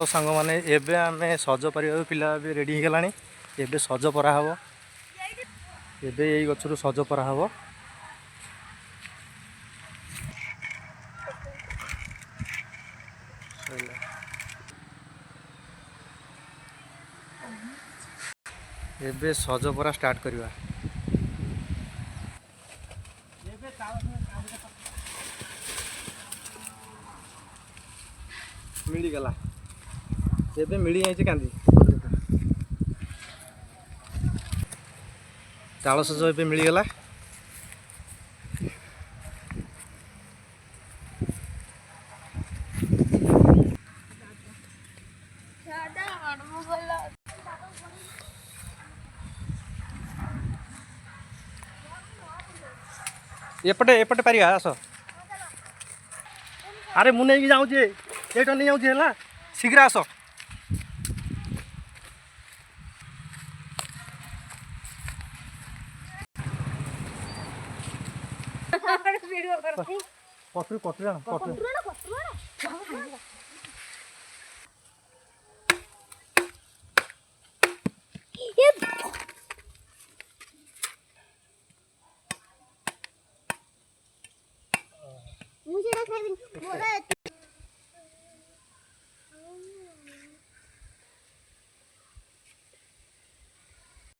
तो सांग मैंने एबे आमे सज पार पिला भी रेडी हो गलानी एबे सज परा हबो एबे यही गछरु सज परा हबो एबे सज परा स्टार्ट करवा मिली गला एबे मिली जाइए कांदी चाल सज एबे मिली गला एपटे एपटे पारिया आस अरे मु नहीं जाऊँचे ये नहीं जाऊँचे है शीघ्र आस कटुरी कटुरी